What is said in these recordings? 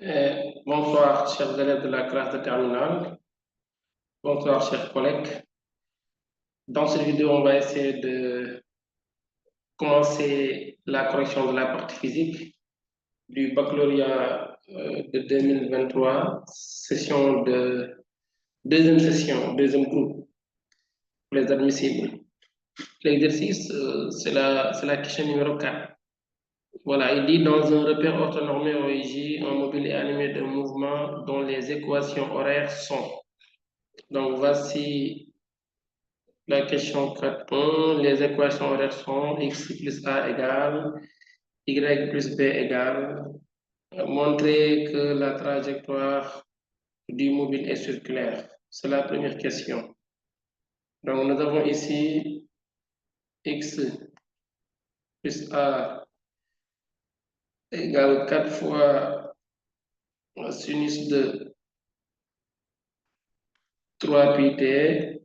Bonsoir, chers élèves de la classe de terminale. Bonsoir, chers collègues. Dans cette vidéo, on va essayer de commencer la correction de la partie physique du baccalauréat de 2023, deuxième session, deuxième groupe pour les admissibles. L'exercice, c'est la question numéro 4. Voilà, il dit dans un repère orthonormé OIJ, un mobile est animé de mouvements dont les équations horaires sont. Donc, voici la question 4.1. Les équations horaires sont x plus a égale y plus b égale. Montrer que la trajectoire du mobile est circulaire. C'est la première question. Donc, nous avons ici x plus a égale 4 fois sinus de 3 pi t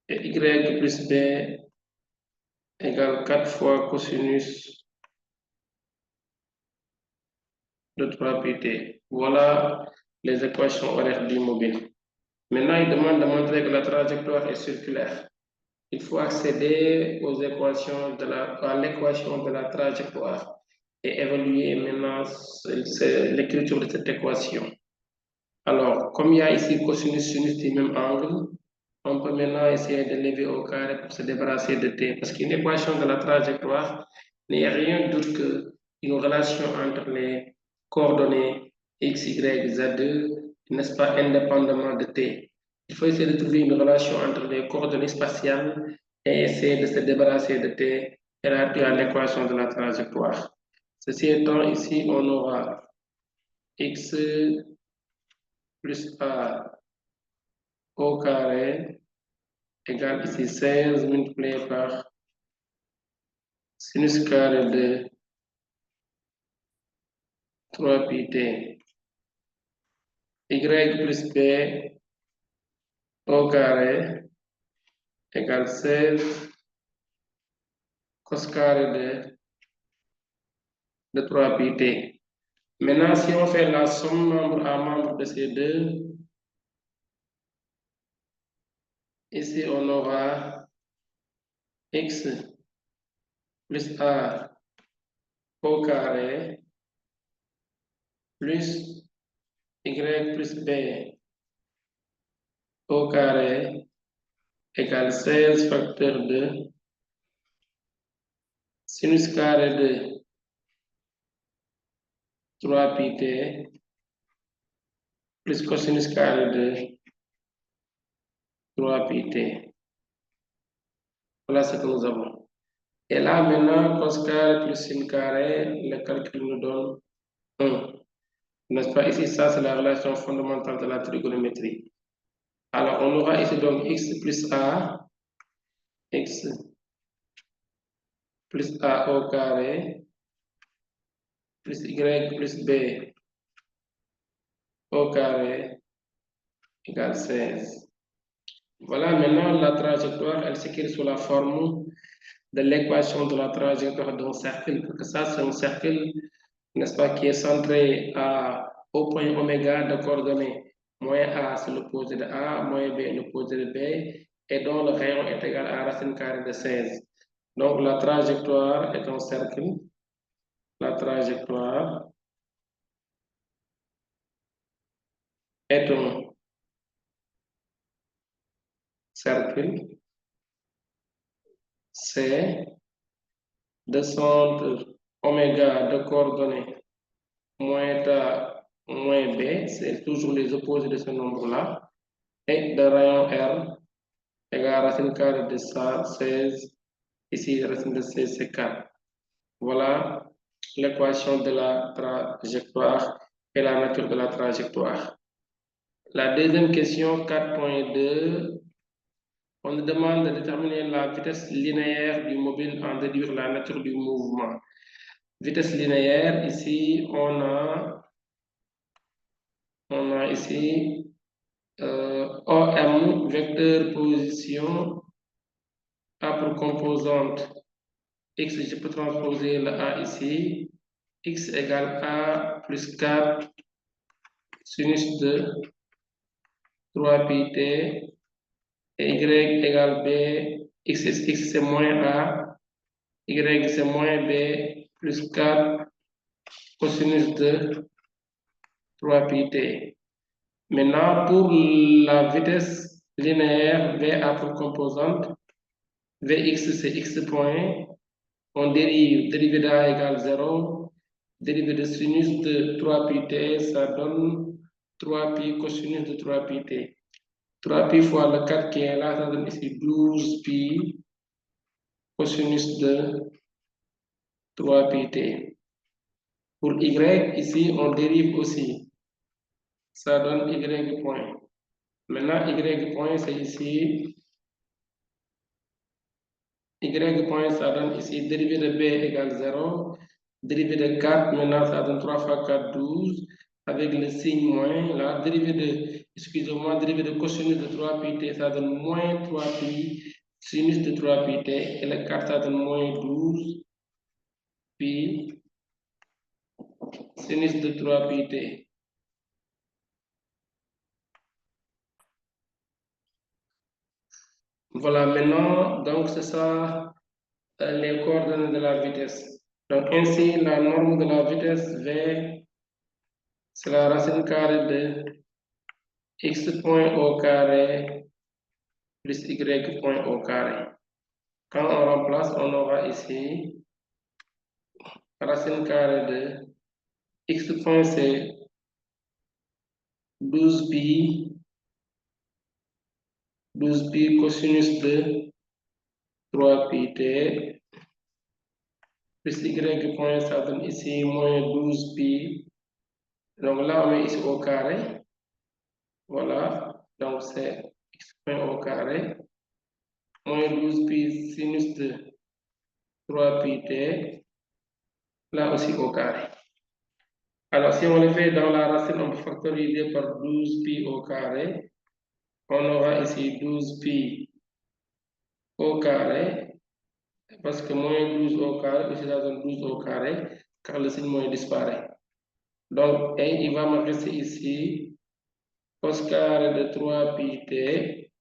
et y plus b égale 4 fois cosinus de 3 pi t. Voilà les équations horaires du mobile. Maintenant, il demande de montrer que la trajectoire est circulaire. Il faut accéder à l'équation de la trajectoire et évaluer maintenant l'écriture de cette équation. Alors, comme il y a ici cosinus sinus du même angle, on peut maintenant essayer de lever au carré pour se débarrasser de t. Parce qu'une équation de la trajectoire n'est rien d'autre qu'une relation entre les coordonnées x, y, z, n'est-ce pas, indépendamment de t. Il faut essayer de trouver une relation entre les coordonnées spatiales et essayer de se débarrasser de t et réduire à l'équation de la trajectoire. Ceci étant, ici, on aura x plus a au carré égale ici 16 multiplié par sinus carré de 3 pi t. Y plus b au carré égale 16 cos carré de 3 pi t. Maintenant, si on fait la somme membre à membre de ces deux, ici on aura x plus a au carré plus y plus b au carré égale 16 facteur de sinus carré de 3 pi t plus cosinus carré de 3 pi t. Voilà ce que nous avons. Et là, maintenant, cos carré plus sin carré, le calcul nous donne 1. N'est-ce pas? Ici, ça, c'est la relation fondamentale de la trigonométrie. Alors, on aura ici donc x plus a au carré plus y plus b au carré égale 16. Voilà, maintenant, la trajectoire, elle s'écrit sous la forme de l'équation de la trajectoire d'un cercle, que ça, c'est un cercle, n'est-ce pas, qui est centré au point oméga de coordonnées. Moins A, c'est l'opposé de A, moins B, l'opposé de B, et dont le rayon est égal à racine carrée de 16. Donc, la trajectoire est un cercle. La trajectoire est un cercle. C'est de centre oméga de coordonnées moins A, moins B, c'est toujours les opposés de ce nombre-là, et de rayon R égale racine carrée de 16, ici racine de 16 c'est 4. Voilà l'équation de la trajectoire et la nature de la trajectoire. La deuxième question, 4.2, on nous demande de déterminer la vitesse linéaire du mobile en déduire la nature du mouvement. Vitesse linéaire, ici, on a ici OM, vecteur position, A pour composante X, je peux transposer le A ici, x égale a plus 4 sinus de 3 pi t et y égale b, x c'est moins a, y c'est moins b plus 4 cosinus de 3 pi t. Maintenant, pour la vitesse linéaire, v a pour composante, vx c'est x point, on dérive de a égale 0, dérivé de sinus de 3 pi t, ça donne 3 pi cosinus de 3 pi t. 3 pi fois le 4 qui est là, ça donne ici 12 pi cosinus de 3 pi t. Pour y, ici, on dérive aussi. Ça donne y point. Maintenant, y point, c'est ici. Y point, ça donne ici dérivé de b égale 0. Dérivé de 4, maintenant, ça donne 3 fois 4, 12. Avec le signe moins, là, dérivé de, excusez-moi, dérivé de cosinus de 3 pi t, ça donne moins 3 pi sinus de 3 pi t. Et le 4, ça donne moins 12 pi sinus de 3 pi t. Voilà, maintenant, donc c'est ça les coordonnées de la vitesse. Donc ainsi, la norme de la vitesse V, c'est la racine carrée de x point au carré plus y point au carré. Quand on remplace, on aura ici racine carrée de x point, c'est 12 pi cosinus de 3 pi t plus y point, ça donne ici moins 12 pi. Donc là, on met ici au carré. Voilà, donc c'est x point au carré moins 12 pi sinus de 3 pi t, là aussi au carré. Alors, si on le fait dans la racine, on peut factoriser par 12 pi au carré. On aura ici 12 pi au carré, parce que moins 12 au carré, aussi ça donne 12 au carré, car le signe moins disparaît. Donc, et il va me rester ici cos carré de 3 pi t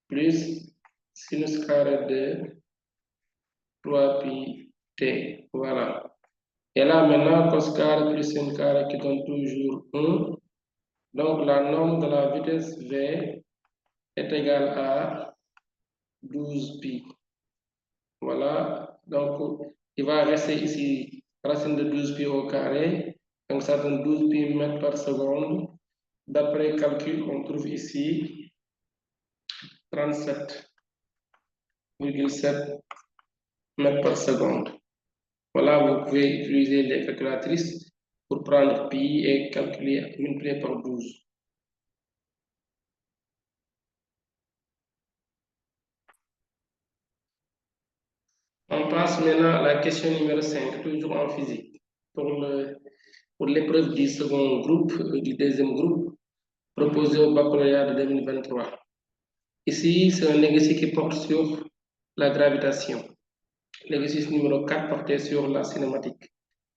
plus sinus carré de 3 pi t. Voilà. Et là, maintenant, cos carré plus sin carré qui donne toujours 1. Donc, la norme de la vitesse V est égale à 12 pi. Voilà. Donc, il va rester ici racine de 12 pi au carré. Donc, ça donne 12 pi mètres par seconde. D'après calcul, on trouve ici 37,7 mètres par seconde. Voilà, vous pouvez utiliser les calculatrices pour prendre pi et calculer, multiplier par 12. On passe maintenant à la question numéro 5, toujours en physique. Pour l'épreuve du second groupe, du deuxième groupe, proposé au baccalauréat de 2023. Ici, c'est un exercice qui porte sur la gravitation. L'exercice numéro 4 portait sur la cinématique.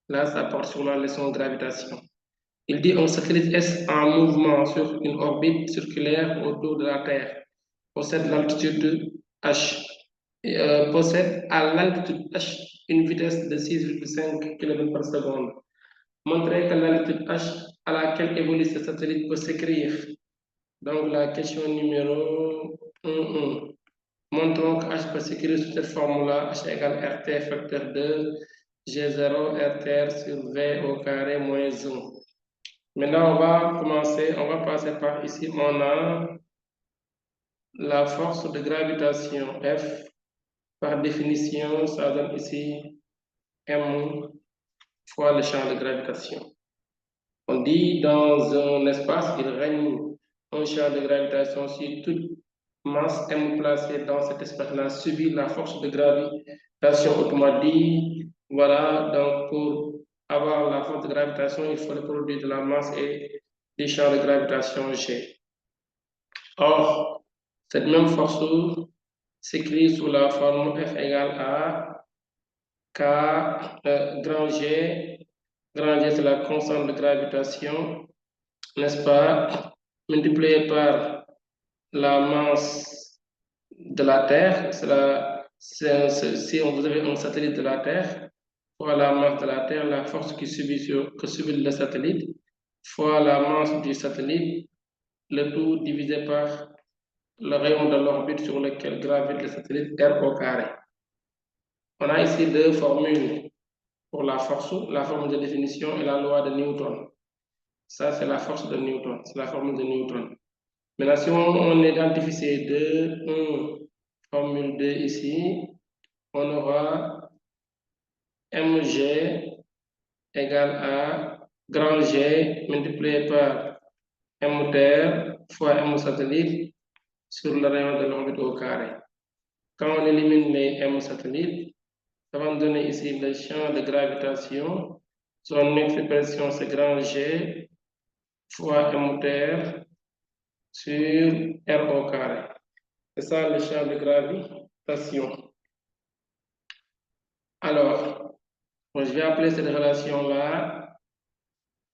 Là, ça porte sur la leçon gravitation. Il dit un satellite S en mouvement sur une orbite circulaire autour de la Terre possède l'altitude H. Possède à l'altitude H une vitesse de 6,5 km par seconde. Montrez que l'altitude H à laquelle évolue ce satellite peut s'écrire. Donc la question numéro 1. Montrons que H peut s'écrire sous cette formule-là, H égale RT facteur 2, G0 RTR sur V au carré moins 1. Maintenant, on va passer par ici, on a la force de gravitation F. Par définition, ça donne ici M fois le champ de gravitation. On dit dans un espace, il règne un champ de gravitation si toute masse M placée dans cet espace-là subit la force de gravitation. Autrement dit, voilà, donc pour avoir la force de gravitation, il faut le produit de la masse et des champs de gravitation G. Or, cette même force s'écrit sous la forme F égale à K grand G Grand G, c'est la constante de gravitation, n'est-ce pas, multiplié par la masse de la Terre. Si vous avez un satellite de la Terre, fois la masse de la Terre, la force que subit le satellite, fois la masse du satellite, le tout divisé par le rayon de l'orbite sur lequel gravite le satellite R au carré. On a ici deux formules pour la force, la formule de définition et la loi de Newton. Ça, c'est la force de Newton, c'est la formule de Newton. Maintenant, si on identifie ces deux, formule 2 ici, on aura mg égale à grand G multiplié par m terre fois m satellite sur le rayon de l'orbite au carré. Quand on élimine les m satellites, ça va nous donner ici le champ de gravitation. Son expression, c'est grand G fois m terre sur R au carré. C'est ça le champ de gravitation. Alors, je vais appeler cette relation-là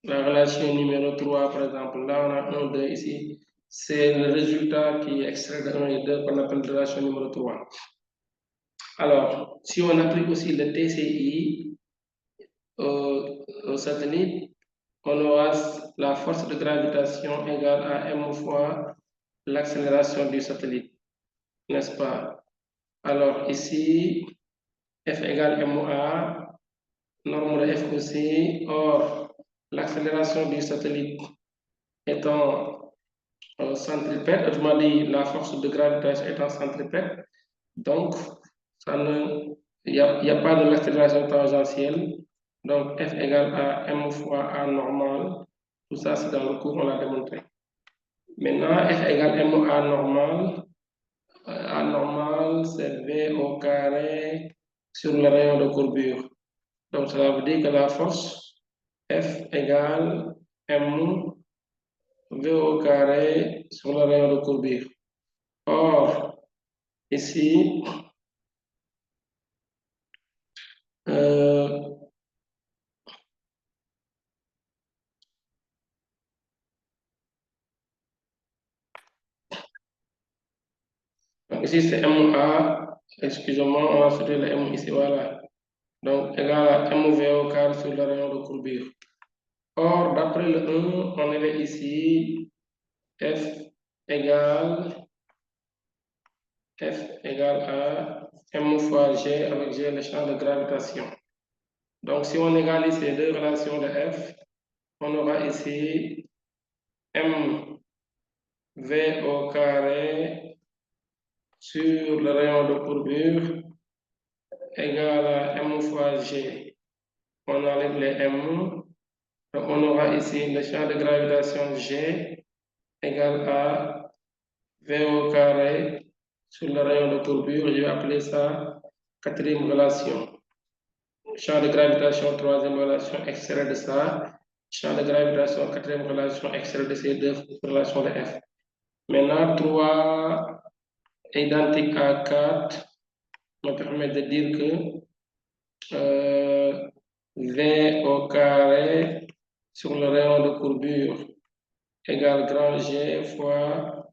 la relation numéro 3, par exemple. Là, on a 1, 2 ici. C'est le résultat qui est extrait de 1 et 2 qu'on appelle relation numéro 3. Alors, si on applique aussi le TCI au satellite, on aura la force de gravitation égale à m fois l'accélération du satellite, n'est-ce pas? Alors ici, F égale ma, norme de F aussi. Or, l'accélération du satellite étant centripète, autrement dit, la force de gravitation étant centripète, donc il n'y a pas de l'accélération tangentielle. Donc, F égale à m fois A normal. Tout ça, c'est dans le cours, on l'a démontré. Maintenant, F égale m A normal. A normal, c'est V au carré sur le rayon de courbure. Donc, cela veut dire que la force F égale M V au carré sur le rayon de courbure. Or, ici, ici c'est MA, excusez-moi, on va faire le M ici, voilà. Donc, égal à MV au carré sur le rayon de courbure. Or, d'après le 1, on avait ici F égale à M fois G avec G le champ de gravitation. Donc, si on égalise ces deux relations de F, on aura ici M V au carré sur le rayon de courbure égale à M fois G. On enlève les M. Donc, on aura ici le champ de gravitation G égale à V au carré sur le rayon de courbure. Je vais appeler ça quatrième relation. Champ de gravitation, troisième relation, extrait de ça. Champ de gravitation, quatrième relation, extrait de ces deux relations de F. Maintenant, 3 identique à 4 me permet de dire que V au carré sur le rayon de courbure égale grand G fois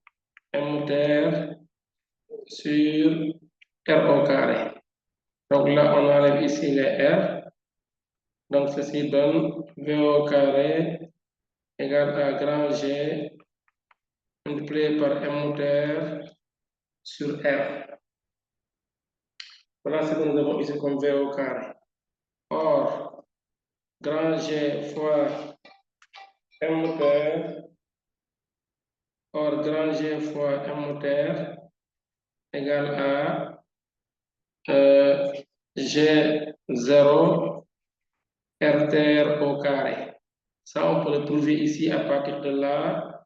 M terre sur R au carré. Donc là, on enlève ici les R. Donc ceci donne V au carré égale à grand G multiplié par M terre sur R. Voilà ce que nous avons ici comme V au carré. Or, grand G fois M terre, or grand G fois M terre égale à G0 R terre au carré. Ça, on peut le trouver ici à partir de là,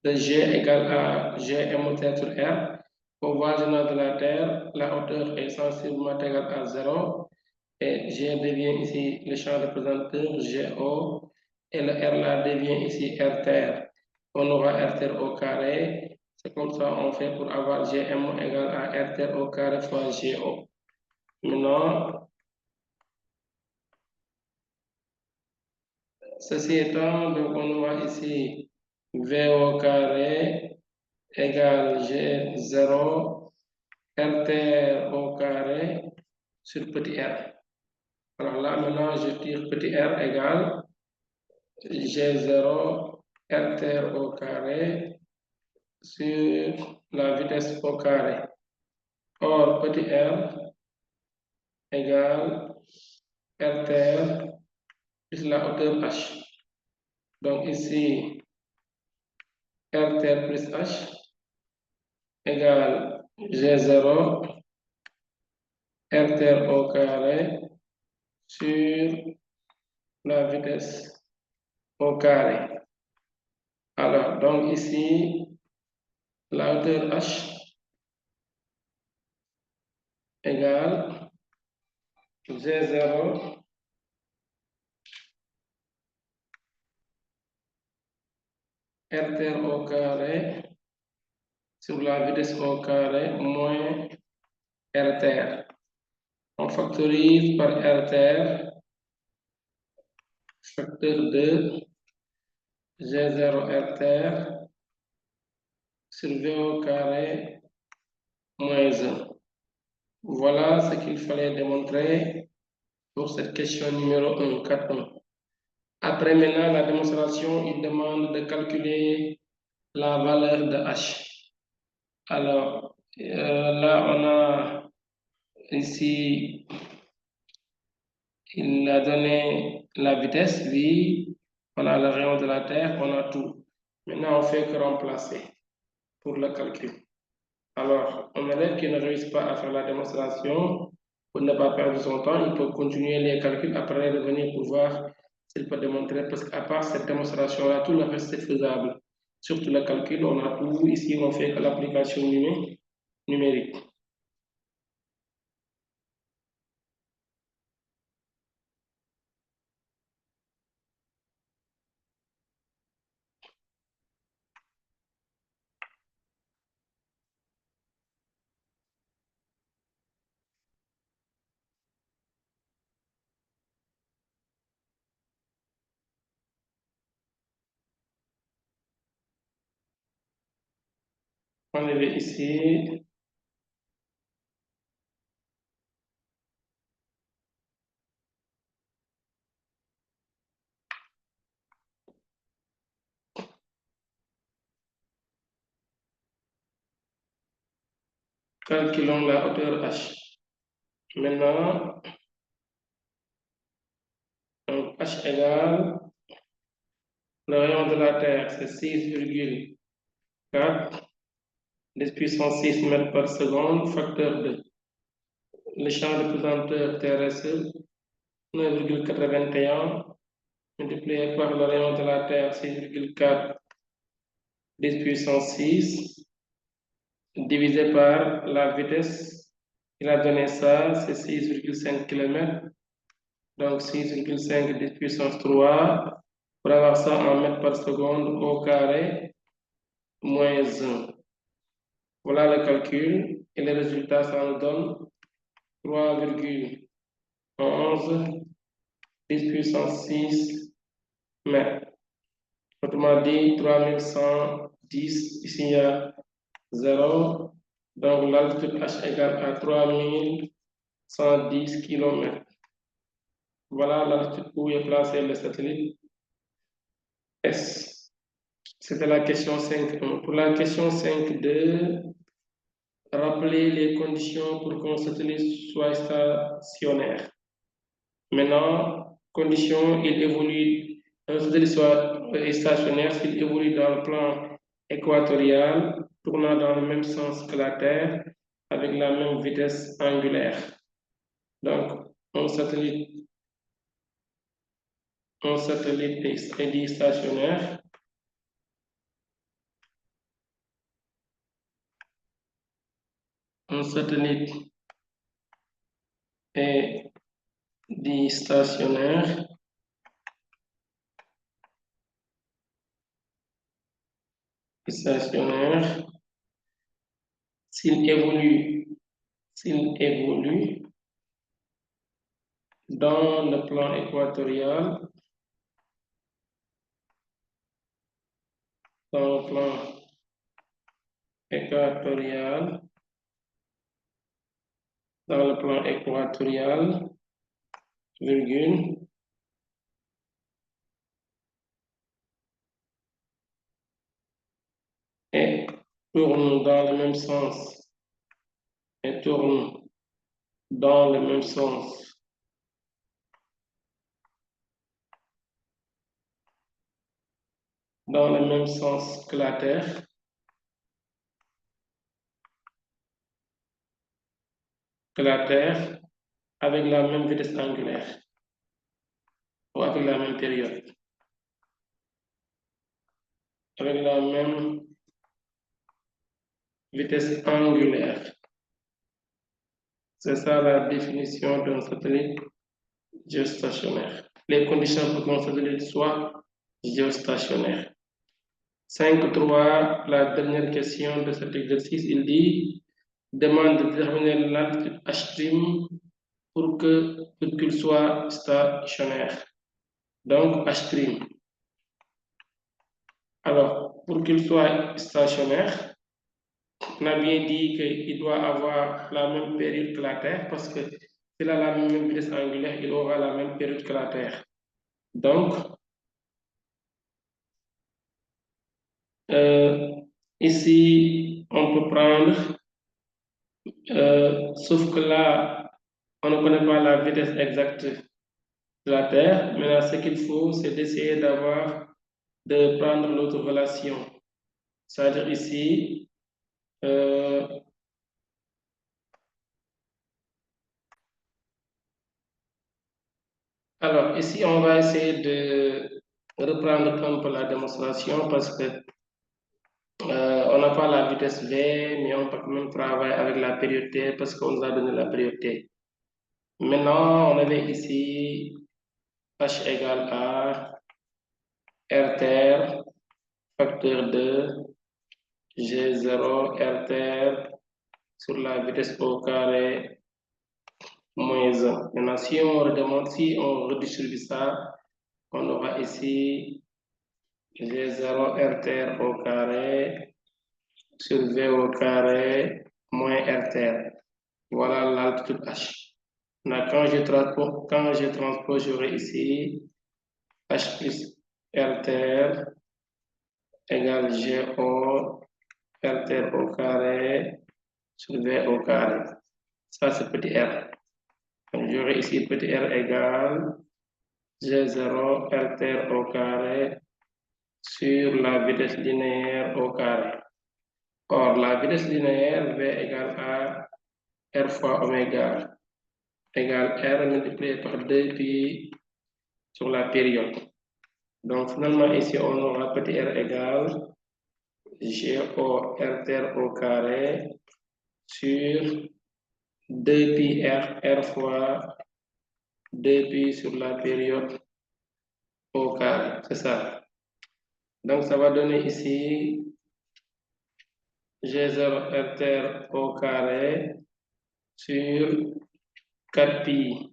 de G égale à G M terre sur R. Au voisinage de la Terre, la hauteur est sensiblement égale à 0 et G devient ici le champ représenteur GO et le R là devient ici R terre. On aura R terre au carré. C'est comme ça on fait pour avoir GM égale à R terre au carré fois GO. Maintenant, Ceci étant, donc on voit ici V au carré égale G0 RT au carré sur petit r. Alors là, maintenant, je tire petit r égale G0 RT au carré sur la vitesse au carré. Or, petit r égale RT plus la hauteur h. Donc ici, RT plus h égale G0 RT au carré sur la vitesse au carré. Alors, donc ici, la hauteur h égale G0 RT au carré sur la vitesse au carré moins RT. On factorise par RT, facteur de G0 RT sur V au carré moins 1. Voilà ce qu'il fallait démontrer pour cette question numéro 1, 4.1. Après maintenant la démonstration, il demande de calculer la valeur de h. Alors, là on a ici, il a donné la vitesse, v, on a le rayon de la Terre, on a tout. Maintenant, on fait que remplacer pour le calcul. Alors, un élève qui ne réussit pas à faire la démonstration, pour ne pas perdre son temps, il peut continuer les calculs, après revenir pour voir s'il peut démontrer, parce qu'à part cette démonstration-là, tout le reste est faisable. Surtout le calcul, on a tout. Ici, on fait que l'application numérique. On est ici. Calculons la hauteur h. Maintenant, donc h égale le rayon de la Terre, c'est 6,4 10 puissance 6 mètres par seconde, facteur 2. Le champ de pesanteur terrestre, 9,81 multiplié par le rayon de la Terre, 6,4 10 puissance 6, divisé par la vitesse. Il a donné ça, c'est 6,5 km. Donc 6,5 10 puissance 3, pour avoir ça en mètres par seconde au carré, moins 1. Voilà le calcul, et le résultat, ça nous donne 3,11 10 puissance 6 mètres. Autrement dit, 3110, ici il y a 0. Donc l'altitude H égale à 3110 km. Voilà l'altitude où est placé le satellite S. C'était la question 5.1. Pour la question 5.2, rappeler les conditions pour qu'un satellite soit stationnaire. Maintenant, condition, il évolue, un satellite est stationnaire s'il évolue dans le plan équatorial, tournant dans le même sens que la Terre, avec la même vitesse angulaire. Donc, un satellite est dit stationnaire. Un satellite est dit stationnaire s'il évolue dans le plan équatorial dans le plan équatorial, virgule, et tourne dans le même sens, et tourne dans le même sens que la Terre, avec la même vitesse angulaire ou avec la même période, avec la même vitesse angulaire. C'est ça la définition d'un satellite géostationnaire. Les conditions pour qu'un satellite soit géostationnaire. 5.3, la dernière question de cet exercice, il dit demande de déterminer l'altitude H' pour qu'il soit stationnaire. Donc H'. Alors, pour qu'il soit stationnaire, on a bien dit qu'il doit avoir la même période que la Terre parce que s'il a la même vitesse angulaire, il aura la même période que la Terre. Donc, ici, on peut prendre, sauf que là, on ne connaît pas la vitesse exacte de la Terre. Maintenant, ce qu'il faut, c'est d'essayer de prendre l'autre relation. C'est-à-dire ici, alors ici, on va essayer de reprendre un peu la démonstration parce que on n'a pas la vitesse V, mais on peut quand même travailler avec la période T parce qu'on nous a donné la période T. Maintenant, on avait ici H égale à R terre facteur de G0 R terre sur la vitesse au carré moins 1. Maintenant, si on redistribue ça, on aura ici G0 R terre au carré sur V au carré moins R terre. Voilà l'altitude H. Maintenant, quand je transpose, j'aurai ici H plus R terre égale GO R terre au carré sur V au carré. Ça, c'est petit r. Donc, j'aurai ici petit r égale G0 R terre au carré sur la vitesse linéaire au carré. Or, la vitesse linéaire V égale à R fois oméga égale R multiplié par 2pi sur la période. Donc, finalement, ici, on aura petit r égale GO R terre au carré sur 2pi R fois 2pi sur la période au carré. C'est ça. Donc, ça va donner ici G0 R terre au carré sur 4pi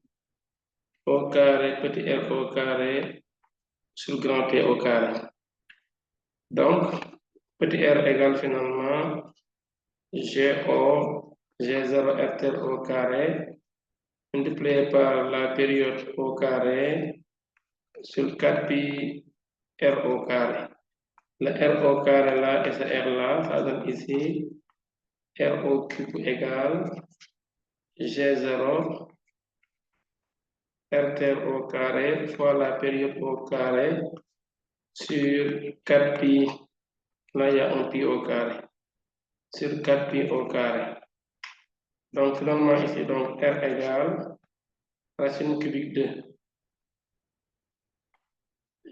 au carré, petit r au carré sur grand T au carré. Donc, petit r égale finalement G0 R terre au carré multiplié par la période au carré sur 4pi R au carré. Le R au carré là et ce R là, ça donne ici R au cube égale G0 R terre au carré fois la période au carré sur 4pi. Là, il y a un pi au carré. Sur 4pi au carré. Donc, finalement, ici, donc, R égale racine cubique de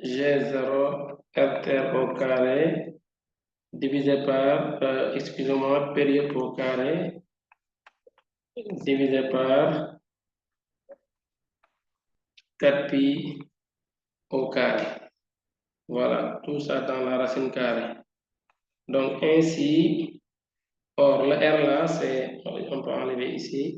G0 R terre au carré divisé par, excusez-moi, période au carré divisé par 4pi au carré. Voilà, tout ça dans la racine carrée. Donc, ainsi, or, le R là, on peut enlever ici.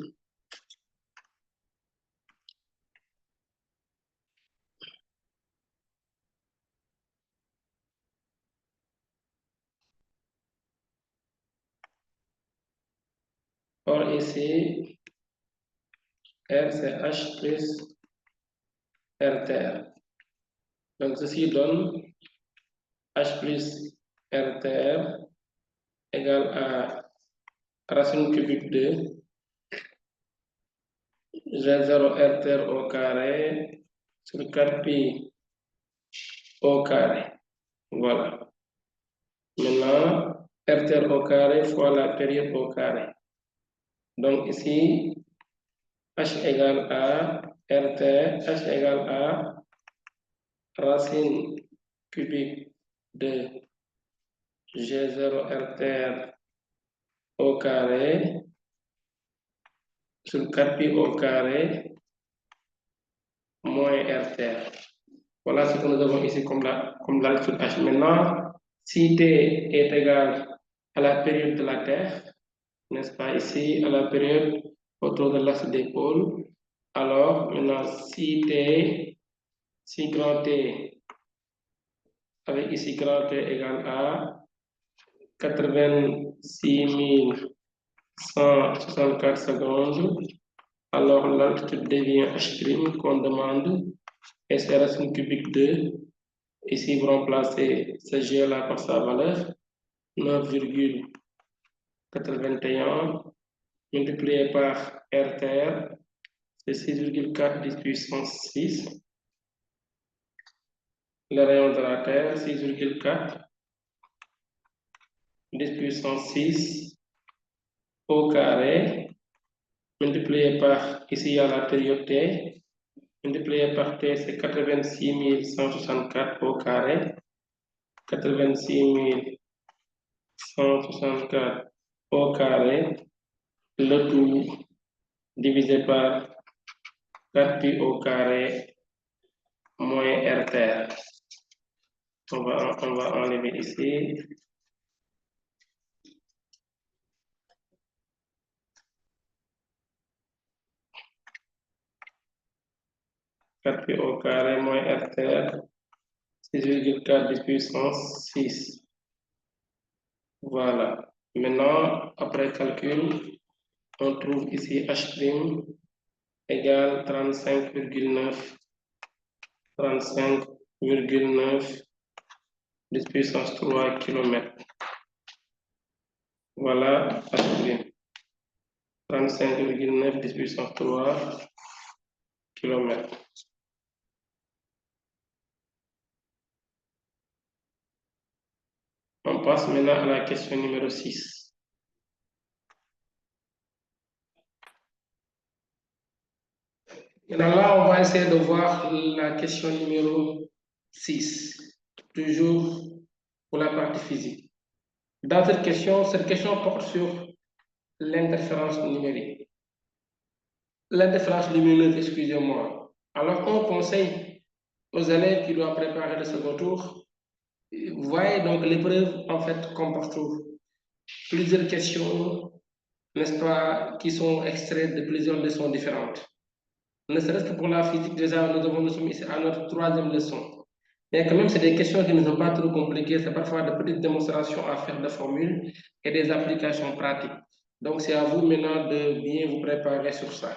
Or ici, R c'est H plus R terre. Donc ceci donne H plus R terre égale à racine cubique de G0 R terre au carré sur 4pi au carré. Voilà. Maintenant, R terre au carré fois la période au carré. Donc ici, H égale à R terre, H égale à racine cubique de G0 R terre au carré sur 4pi au carré moins R terre. Voilà ce que nous avons ici comme la sur H. Maintenant, si T est égal à la période de la Terre, n'est-ce pas, ici, à la période autour de l'axe des pôles, alors maintenant, si grand T, avec ici grand T égale à 86 164 secondes, alors l'altitude devient H' qu'on demande, et c'est racine cubique de, ici vous remplacez ce G là par sa valeur, 9,81 multiplié par R terre, c'est 6,4 10 puissance 6. Le rayon de la Terre, 6,4 10 puissance 6 au carré, multiplié par, ici il y a la période T, multiplié par T, c'est 86 164 au carré, 86 164 au carré, le tout divisé par 4pi au carré moins R terre. On va enlever ici. Pi au carré moins R terre, 6,4 10 puissance 6. Voilà. Maintenant, après calcul, on trouve ici H' égale 35,9 10 puissance 3 km. Voilà H'. 35,9 10 puissance 3 km. On passe maintenant à la question numéro 6. Maintenant, là, on va essayer de voir la question numéro 6, toujours pour la partie physique. Dans cette question porte sur l'interférence numérique. L'interférence lumineuse, excusez-moi. Alors, on conseille aux élèves qui doivent préparer le second tour, vous voyez donc l'épreuve, en fait, comporte plusieurs questions, n'est-ce pas, qui sont extraites de plusieurs leçons différentes. Ne serait-ce que pour la physique, déjà, nous sommes ici à notre 3e leçon. Mais quand même, c'est des questions qui ne sont pas trop compliquées. C'est parfois de petites démonstrations à faire de formules et des applications pratiques. Donc, c'est à vous maintenant de bien vous préparer sur ça.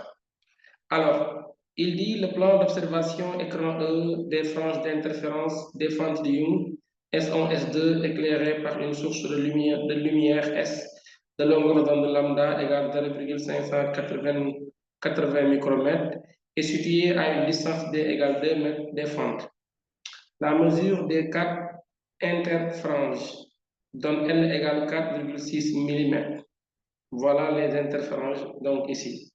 Alors, il dit le plan d'observation écran E des franges d'interférence des fentes de Young, S1, S2, éclairées par une source de lumière S de longueur d'onde lambda égale 0,580 micromètres est située à une distance D égale 2 mètres des fentes. La mesure des 4 interfranges donne L égale 4,6 mm. Voilà les interfranges, donc ici.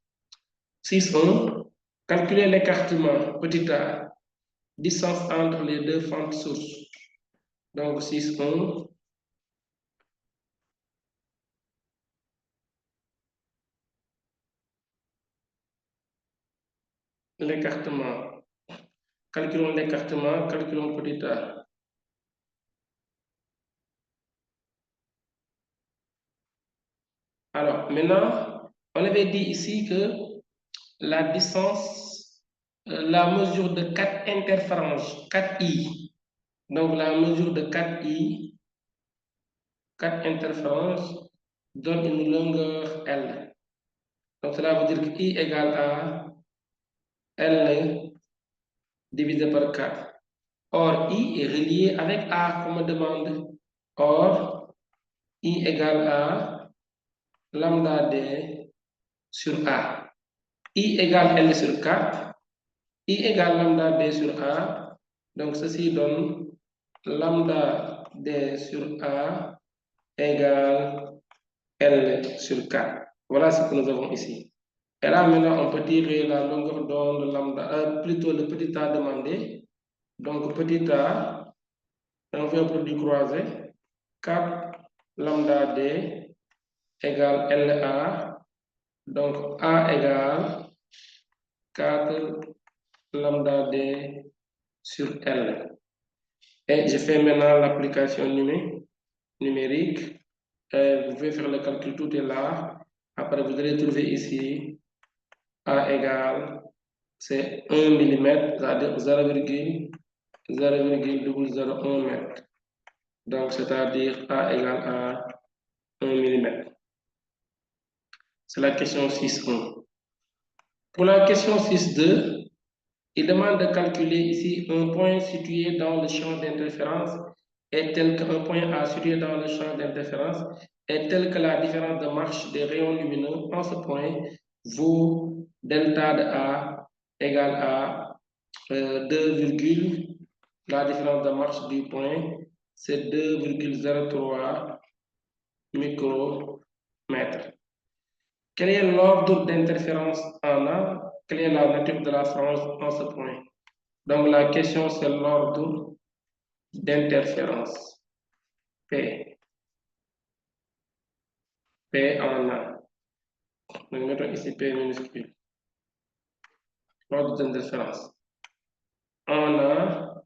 6.1. Calculer l'écartement, petit a, distance entre les deux fentes sources. Donc 6.1. L'écartement. Calculons l'écartement, calculons petit a. Alors, maintenant, on avait dit ici que la distance, la mesure de 4 interfranges, 4i. Donc, la mesure de 4i, 4 interférences, donne une longueur L. Donc, cela veut dire que I égale à L divisé par 4. Or, I est relié avec A, comme on demande. Or, I égale à lambda D sur A. I égale L sur 4. I égale lambda D sur A. Donc, ceci donne lambda D sur A égale L sur 4. Voilà ce que nous avons ici. Et là, maintenant, on peut tirer la longueur d'onde lambda, plutôt le petit a demandé. Donc, petit a, on fait un produit croisé. 4 lambda D égale LA. Donc, A égale 4 lambda D sur L. Et je fais maintenant l'application numérique. Vous pouvez faire le calcul, tout est là. Après, vous allez trouver ici A égale, c'est 1 mm, c'est-à-dire 0,001 mètre. Donc, c'est-à-dire A égale à 1 mm. C'est la question 6.1. Pour la question 6.2, il demande de calculer ici un point situé dans le champ d'interférence est tel qu'un point A situé dans le champ d'interférence est tel que la différence de marche des rayons lumineux en ce point vaut delta de A égale à 2, la différence de marche du point, c'est 2,03 micromètres. Quel est l'ordre d'interférence en A? Quelle est la nature de la frange en ce point? Donc la question, c'est l'ordre d'interférence. P. P en A. Nous mettons ici P minuscule. L'ordre d'interférence. En A,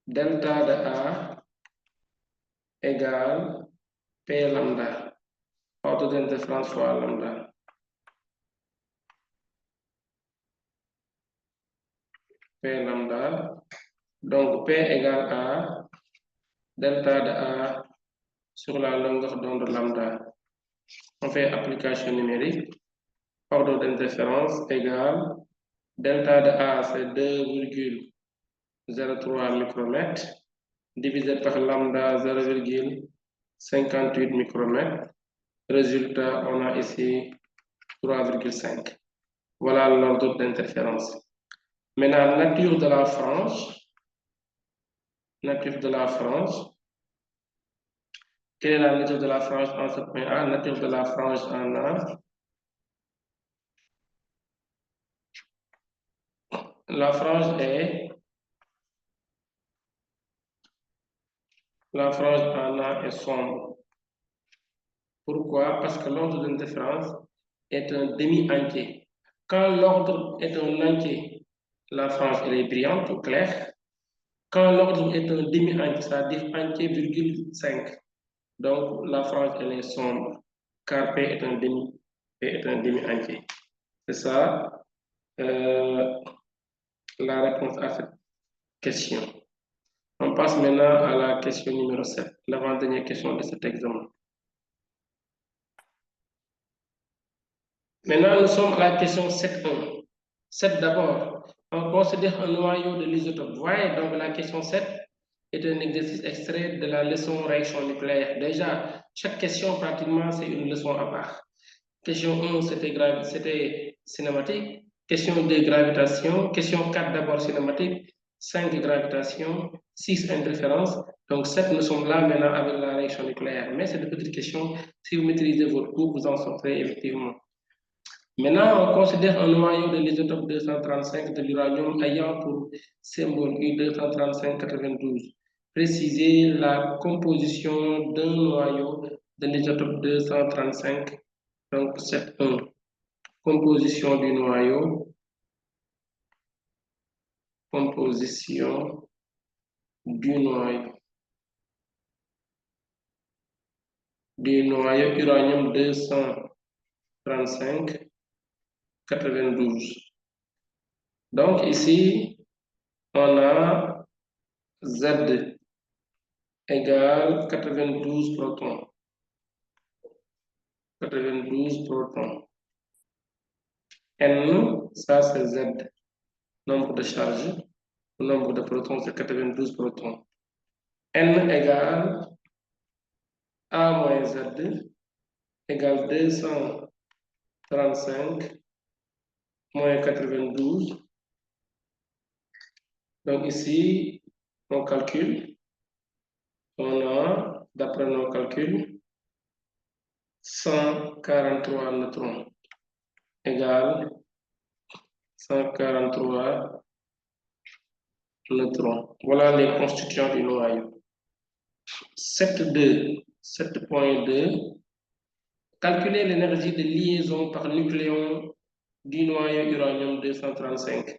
delta de A égale P lambda. Ordre d'interférence fois lambda. P lambda. Donc P égale à delta de A sur la longueur d'onde lambda. On fait application numérique. Ordre d'interférence égale delta de A, c'est 2,03 micromètres divisé par lambda 0,58 micromètres. Résultat, on a ici 3,5. Voilà l'ordre d'interférence. Maintenant, nature de la frange. Nature de la frange. Quelle est la nature de la frange en ce point A? Nature de la frange en A. La frange en A est sombre. Pourquoi? Parce que l'ordre d'interférence est un demi-entier. Quand l'ordre est un entier, la frange elle est brillante ou claire. Quand l'ordre est un demi-entier, c'est-à-dire entier virgule 5, donc la frange elle est sombre, car P est un demi-entier. C'est ça la réponse à cette question. On passe maintenant à la question numéro 7, l'avant-dernière question de cet examen. Maintenant, nous sommes à la question 7.1. 7 d'abord, on considère un noyau de l'isotope. Voyez, donc la question 7 est un exercice extrait de la leçon réaction nucléaire. Déjà, chaque question, pratiquement, c'est une leçon à part. Question 1, c'était cinématique. Question 2, gravitation. Question 4, d'abord cinématique. 5, gravitation. 6, interférence. Donc 7, nous sommes là maintenant avec la réaction nucléaire. Mais c'est de petites questions. Si vous maîtrisez votre cours, vous en sortirez effectivement. Maintenant, on considère un noyau de l'isotope 235 de l'uranium ayant pour symbole U235-92. Préciser la composition d'un noyau de l'isotope 235, donc 7.1. Composition du noyau. Composition du noyau uranium 235. 92. Donc ici, on a Z égale 92 protons. 92 protons. N, ça c'est Z, nombre de charges. Le nombre de protons, c'est 92 protons. N égale A moins Z égale 235 moins 92. Donc ici, on calcule. On a, d'après nos calculs, 143 neutrons égale 143 neutrons. Voilà les constituants du noyau. 7.2. Calculer l'énergie de liaison par nucléon du noyau uranium-235.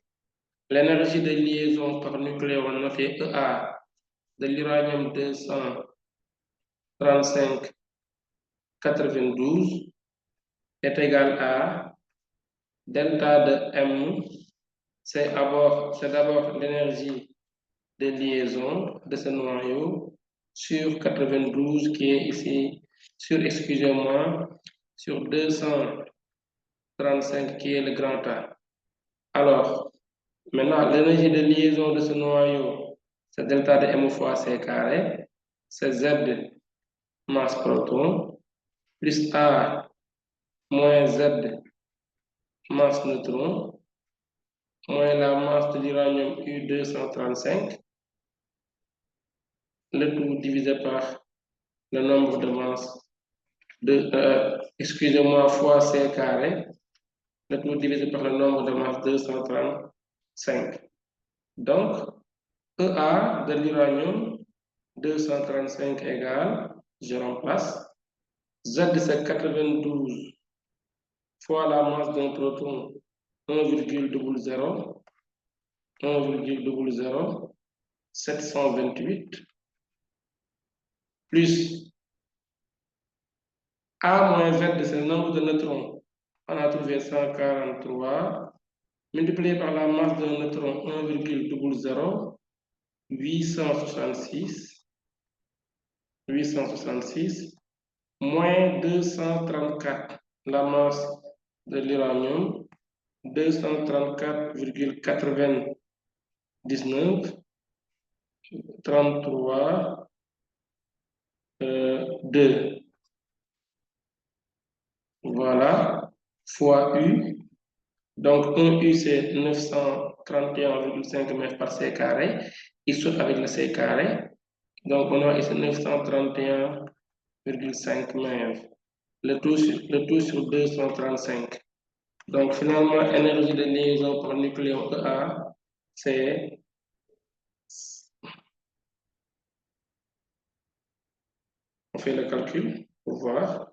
L'énergie de liaison par nucléon notée EA de l'uranium-235-92 est égale à delta de M. C'est d'abord l'énergie de liaison de ce noyau sur 92 qui est ici, sur 235 qui est le grand A. Alors, maintenant, l'énergie de liaison de ce noyau, c'est delta de M fois C carré, c'est Z masse proton, plus A moins Z masse neutron, moins la masse de l'uranium U235, le tout divisé par le nombre de masses fois C carré, le tout divisé par le nombre de masses 235. Donc, EA de l'uranium 235 égale, je remplace, Z c'est 92 fois la masse d'un proton 1,00 plus A moins Z, c'est le nombre de neutrons. On a trouvé 143 multiplié par la masse d'un neutron 1,00 866 moins 234 la masse de l'uranium 234,99 33 2. Voilà, fois U. Donc, 1 U, c'est 931,5 mètres par C carré. Il saute avec le C carré. Donc, on a ici 931,5 mètres. Le tout sur 235. Donc, finalement, énergie de liaison par nucléon EA, c'est on fait le calcul pour voir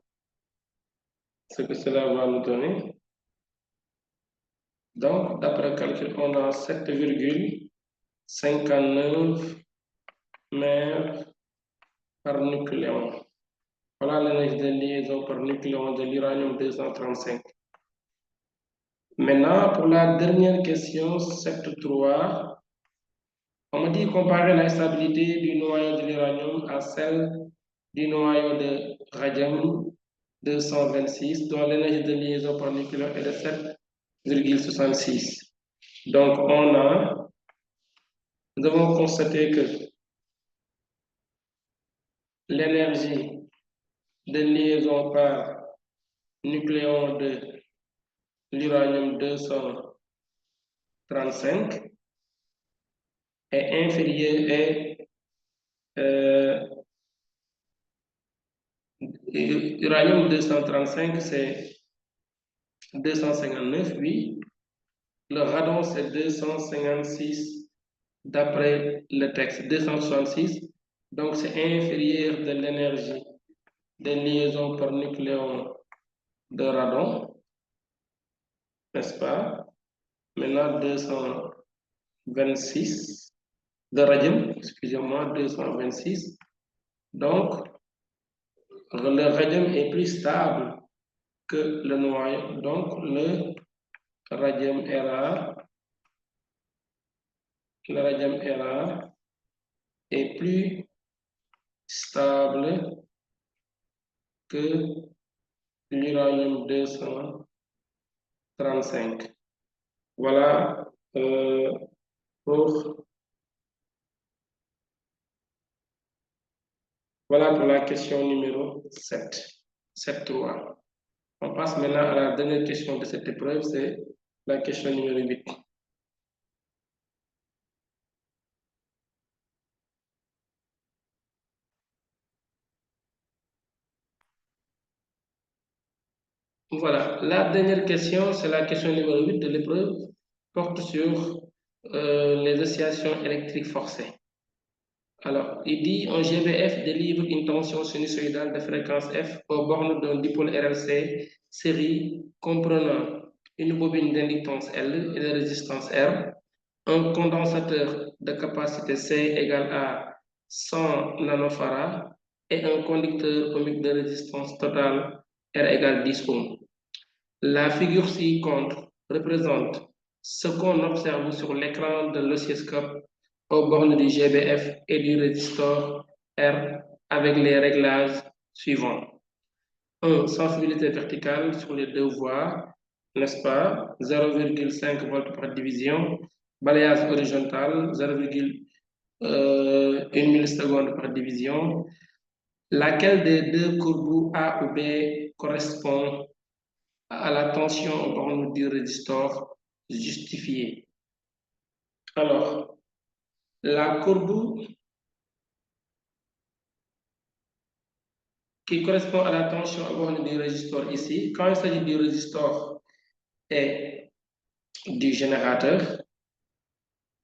ce que cela va nous donner. Donc, d'après le calcul, on a 7,59 mètres par nucléon. Voilà l'énergie de liaison par nucléon de l'uranium 235. Maintenant, pour la dernière question, 7.3, on me dit comparer la stabilité du noyau de l'uranium à celle du noyau de radium 226, dont l'énergie de liaison par nucléon est de 7,66. Donc, nous avons constaté que l'énergie de liaison par nucléon de l'uranium 235 est inférieure uranium 235 c'est 259, oui. Le radon c'est 256 d'après le texte, 266. Donc c'est inférieur de l'énergie de liaison par nucléon de radon, n'est-ce pas? Maintenant 226 de radium, excusez-moi, 226. Donc le radium est plus stable que le noyau, donc le radium Ra est plus stable que l'uranium 235. Voilà pour Voilà pour la question numéro 7. 7-3. On passe maintenant à la dernière question de cette épreuve, c'est la question numéro 8. Voilà, la dernière question, c'est la question numéro 8 de l'épreuve, porte sur les oscillations électriques forcées. Alors, il dit un GBF délivre une tension sinusoïdale de fréquence F aux bornes d'un dipôle RLC série comprenant une bobine d'inductance L et de résistance R, un condensateur de capacité C égale à 100 nanofarads et un conducteur ohmique de résistance totale R égale 10 ohms. La figure ci-contre représente ce qu'on observe sur l'écran de l'oscilloscope aux bornes du GBF et du résistor R avec les réglages suivants. 1. Sensibilité verticale sur les deux voies, n'est-ce pas? 0,5 volts par division. Balayage horizontal, 0,1 milliseconde par division. Laquelle des deux courbes A ou B correspond à la tension aux bornes du résistor justifiée? Alors, la courbe qui correspond à la tension aux bornes du résistor ici, quand il s'agit du résistor et du générateur,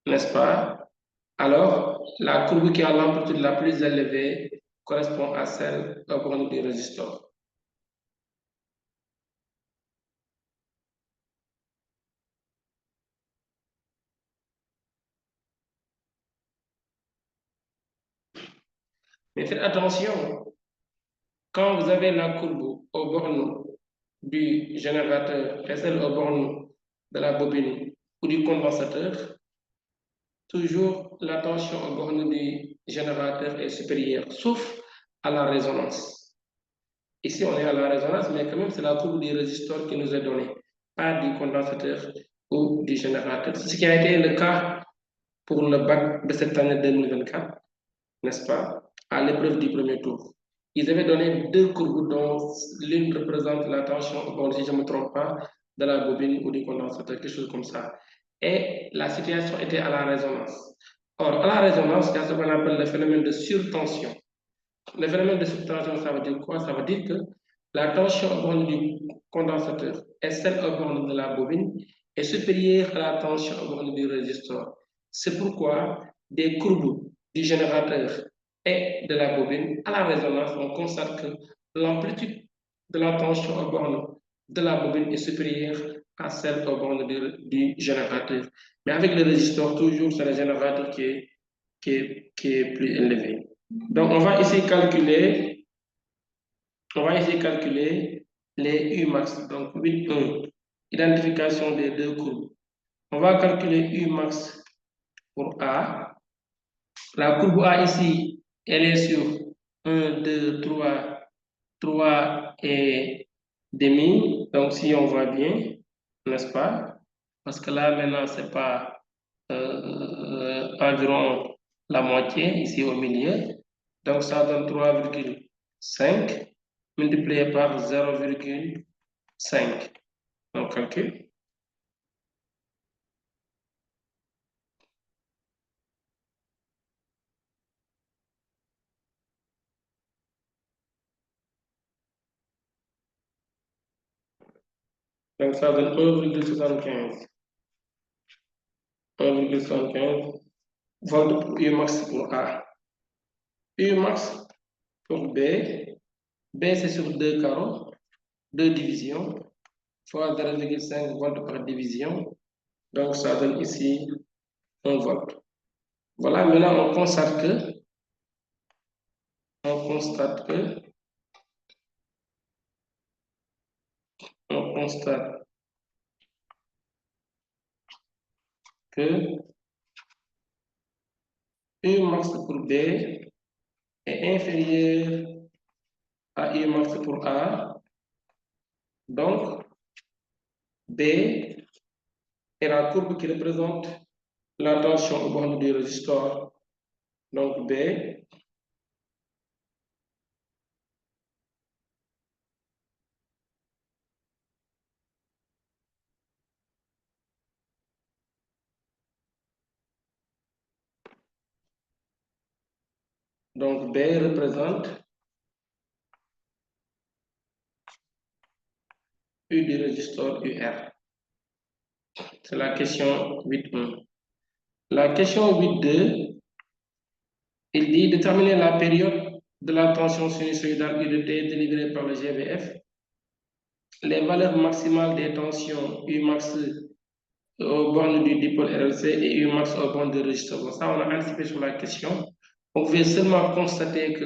n'est-ce pas? Alors, la courbe qui a l'amplitude la plus élevée correspond à celle aux bornes du résistor. Mais faites attention, quand vous avez la courbe aux bornes du générateur et celle aux bornes de la bobine ou du condensateur, toujours la tension aux bornes du générateur est supérieure, sauf à la résonance. Ici, on est à la résonance, mais quand même, c'est la courbe du résistor qui nous est donnée, pas du condensateur ou du générateur. C'est ce qui a été le cas pour le bac de cette année 2024, n'est-ce pas, à l'épreuve du premier tour. Ils avaient donné deux courbes dont l'une représente la tension, bon, si je ne me trompe pas, de la bobine ou du condensateur, quelque chose comme ça. Et la situation était à la résonance. Or, à la résonance, il y a ce qu'on appelle le phénomène de surtension. Le phénomène de surtension, ça veut dire quoi? Ça veut dire que la tension au borne du condensateur et celle au borne de la bobine est supérieure à la tension au borne du résistor. C'est pourquoi des courbes du générateur et de la bobine, à la résonance, on constate que l'amplitude de la tension au borne de la bobine est supérieure à celle au borne du générateur. Mais avec le résistor, toujours, c'est le générateur qui est plus élevé. Donc, on va ici calculer les Umax. Donc, 8.1, identification des deux courbes. On va calculer Umax pour A. La courbe A ici, elle est sur 1, 2, 3 et demi. Donc, si on voit bien, n'est-ce pas? Parce que là, maintenant, c'est pas environ la moitié, ici au milieu. Donc, ça donne 3,5 multiplié par 0,5. On calcule. Donc, ça donne 1,75. 1,75 volts pour Umax pour A. Umax pour B. B, c'est sur deux carreaux, deux divisions, fois 0,5 volts par division. Donc, ça donne ici 1 volt. Voilà, maintenant on constate que Umax pour B est inférieur à Umax pour A Donc, B est la courbe qui représente la tension au borne du résisteur. Donc, B représente U du résisteur UR. C'est la question 8.1. La question 8.2, il dit déterminer la période de la tension sinusoïdale U de T délivrée par le GVF, les valeurs maximales des tensions U max au borne du dipôle RLC et U max au borne du résisteur. Bon, ça, on a anticipé sur la question. On pouvait seulement constater que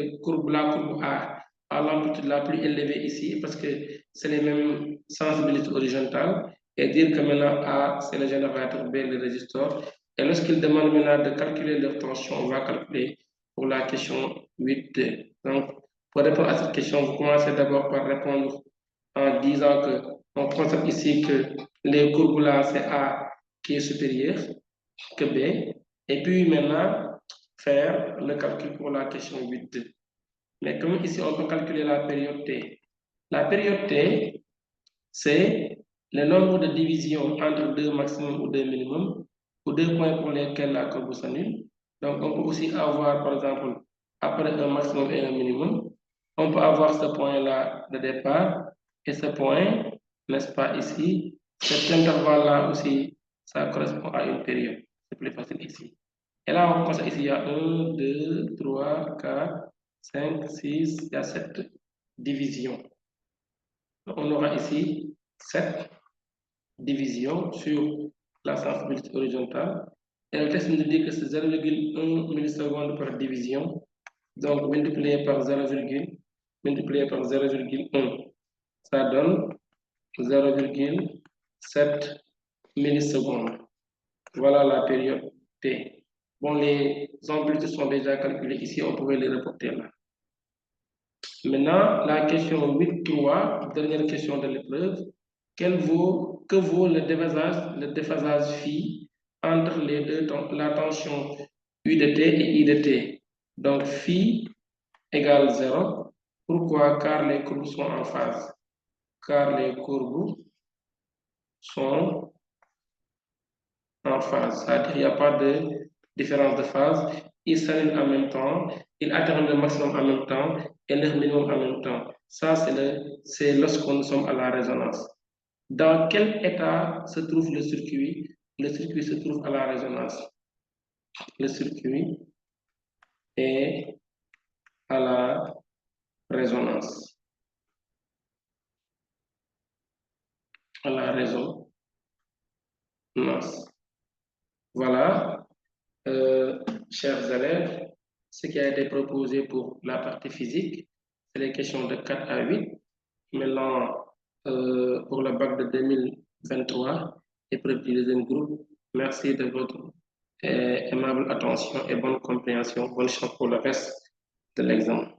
la courbe A l'amplitude la plus élevée ici parce que c'est les mêmes sensibilités horizontales et dire que maintenant A, c'est le générateur, B, le résisteur. Et lorsqu'il demande maintenant de calculer leur tension, on va calculer pour la question 8.2. Donc, pour répondre à cette question, vous commencez d'abord par répondre en disant que on constate ici que les courbes là, c'est A qui est supérieur que B. Et puis maintenant, faire le calcul pour la question 8.2. Mais comme ici, on peut calculer la période T. La période T, c'est le nombre de divisions entre deux maximum ou deux minimum, ou deux points pour lesquels la courbe s'annule. Donc, on peut aussi avoir, par exemple, après un maximum et un minimum, on peut avoir ce point-là de départ et ce point, n'est-ce pas, ici. Cet intervalle-là aussi, ça correspond à une période. C'est plus facile ici. Et là, on constate ici, il y a 1, 2, 3, 4, 5, 6, il y a 7 divisions. On aura ici 7 divisions sur la sensibilité horizontale. Et le test nous dit que c'est 0,1 milliseconde par division. Donc, multiplié par 0,1, ça donne 0,7 millisecondes. Voilà la période T. Bon, les amplitudes sont déjà calculées ici, on pouvait les reporter là. Maintenant, la question 8.3, dernière question de l'épreuve. Que vaut le déphasage phi entre les deux, la tension U de T et I de T? Donc, phi égale 0. Pourquoi? Car les courbes sont en phase. Car les courbes sont en phase. C'est-à-dire qu'il n'y a pas de différence de phase. Ils s'annulent en même temps, ils atteignent le maximum en même temps et le minimum en même temps. Ça, c'est lorsqu'on nous sommes à la résonance. Dans quel état se trouve le circuit? Le circuit se trouve à la résonance. Le circuit est à la résonance. À la résonance. Voilà, chers élèves, ce qui a été proposé pour la partie physique, c'est les questions de 4 à 8. Maintenant, pour le bac de 2023, épreuve du deuxième groupe, merci de votre aimable attention et bonne compréhension. Bonne chance pour le reste de l'examen.